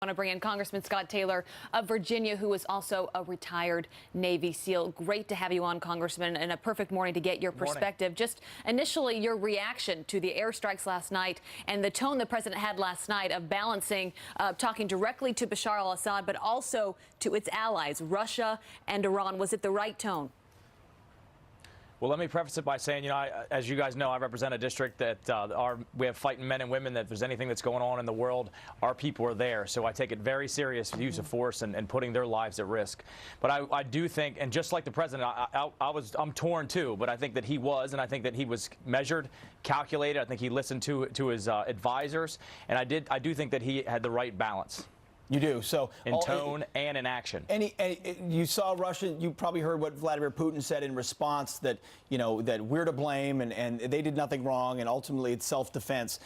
I want to bring in Congressman Scott Taylor of Virginia, who is also a retired Navy SEAL. Great to have you on, Congressman, and a perfect morning to get your perspective. Just initially, your reaction to the airstrikes last night and the tone the president had last night of balancing, talking directly to Bashar al-Assad, but also to its allies, Russia and Iran. Was it the right tone? Well, let me preface it by saying, as you guys know, I represent a district that we have fighting men and women that if there's anything that's going on in the world, our people are there. So I take it very serious, use of force and putting their lives at risk. But I do think, and just like the president, I'm torn too, but I think that he was, and I think that he was measured, calculated. I think he listened to his advisors, and I do think that he had the right balance. You do. So in tone and in action. You saw Russia. You probably heard what Vladimir Putin said in response, that that we're to blame and they did nothing wrong, and ultimately it's self-defense.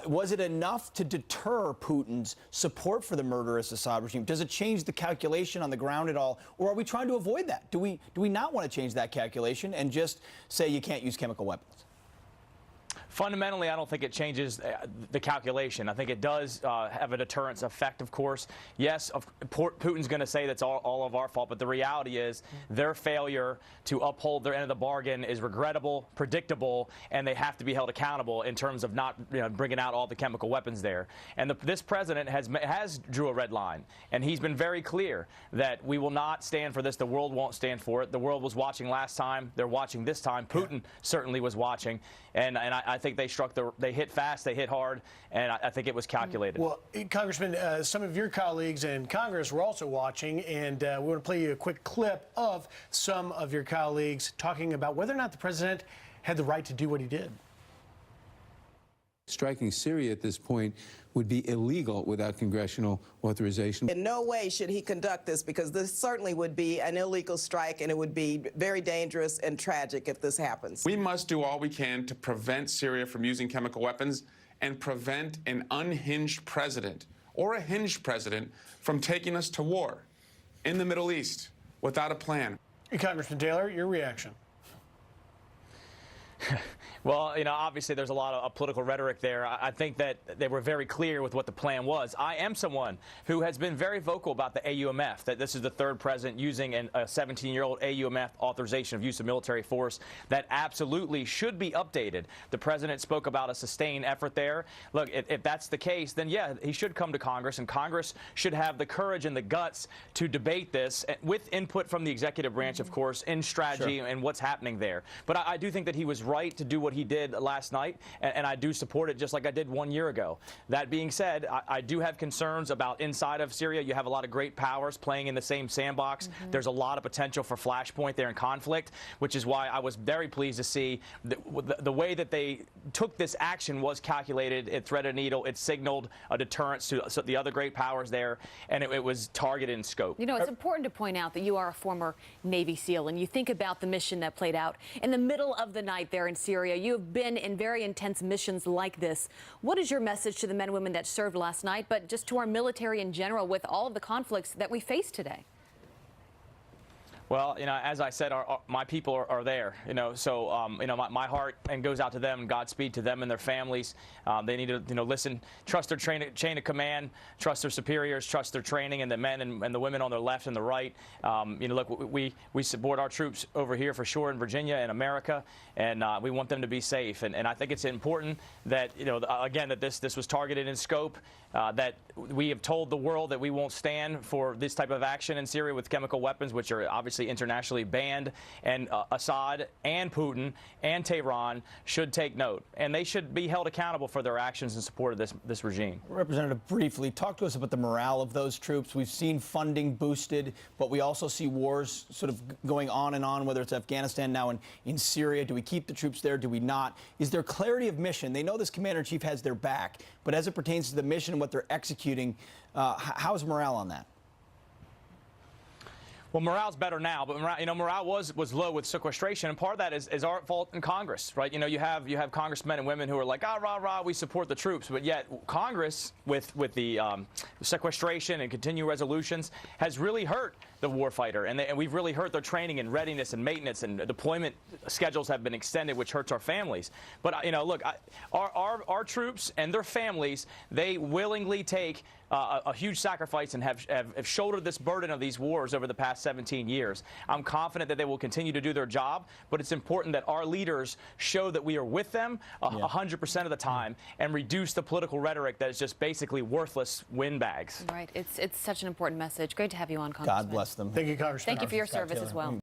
Was it enough to deter Putin's support for the murderous Assad regime? Does it change the calculation on the ground at all, or are we trying to avoid that? Do we not want to change that calculation and just say you can't use chemical weapons? Fundamentally, I don't think it changes the calculation. I think it does have a deterrence effect, of course. Yes, Putin's going to say that's all of our fault, but the reality is their failure to uphold their end of the bargain is regrettable, predictable, and they have to be held accountable in terms of not bringing out all the chemical weapons there. And this president has drew a red line, and he's been very clear that we will not stand for this. The world won't stand for it. The world was watching last time. They're watching this time. Putin certainly was watching, and I think they hit fast, they hit hard, and I think it was calculated. Well, Congressman, some of your colleagues in Congress were also watching, and we want to play you a quick clip of some of your colleagues talking about whether or not the president had the right to do what he did. Striking Syria at this point would be illegal without congressional authorization. In no way should he conduct this, because this certainly would be an illegal strike, and it would be very dangerous and tragic if this happens. We must do all we can to prevent Syria from using chemical weapons and prevent an unhinged president or a hinged president from taking us to war in the Middle East without a plan. Congressman Taylor, your reaction. Well, obviously there's a lot of political rhetoric there. I think that they were very clear with what the plan was. I am someone who has been very vocal about the AUMF, that this is the third president using a 17-year-old AUMF authorization of use of military force that absolutely should be updated. The president spoke about a sustained effort there. Look, if that's the case, then yeah, he should come to Congress, and Congress should have the courage and the guts to debate this with input from the executive branch, of course, in strategy and what's happening there. But I do think that he was right to do what he did last night, and I do support it just like I did 1 year ago. That being said, I do have concerns about inside of Syria. You have a lot of great powers playing in the same sandbox. There's a lot of potential for flashpoint there in conflict, which is why I was very pleased to see the way that they took this action was calculated. It threaded a needle. It signaled a deterrence to the other great powers there, and it was targeted in scope. It's important to point out that you are a former Navy SEAL, and you think about the mission that played out in the middle of the night there in Syria. You have been in very intense missions like this. What is your message to the men and women that served last night, but just to our military in general with all of the conflicts that we face today? Well, as I said, my people are there, so, my heart goes out to them, and Godspeed to them and their families. They need to, listen, trust their chain of command, trust their superiors, trust their training, and the men and the women on their left and the right. Look, we support our troops over here for sure in Virginia and America, and we want them to be safe. And I think it's important that, again, that this was targeted in scope, that we have told the world that we won't stand for this type of action in Syria with chemical weapons, which are obviously internationally banned, and Assad and Putin and Tehran should take note, and they should be held accountable for their actions in support of this regime. Representative, briefly, talk to us about the morale of those troops. We've seen funding boosted, but we also see wars sort of going on and on, whether it's Afghanistan now in Syria. Do we keep the troops there? Do we not? Is there clarity of mission? They know this commander-in-chief has their back, but as it pertains to the mission and what they're executing, how's morale on that? Well, morale's better now, but morale was low with sequestration, and part of that is our fault in Congress, right? You have congressmen and women who are like, rah, rah, we support the troops, but yet Congress, with the sequestration and continuing resolutions, has really hurt the warfighter, and we've really hurt their training and readiness and maintenance, and deployment schedules have been extended, which hurts our families. But look, our troops and their families, they willingly take a huge sacrifice and have shouldered this burden of these wars over the past 17 years. I'm confident that they will continue to do their job, but it's important that our leaders show that we are with them 100% of the time and reduce the political rhetoric that is just basically worthless windbags. Right. It's such an important message. Great to have you on, Congressman. God bless them. Thank you, Congressman. Thank you for your service as well.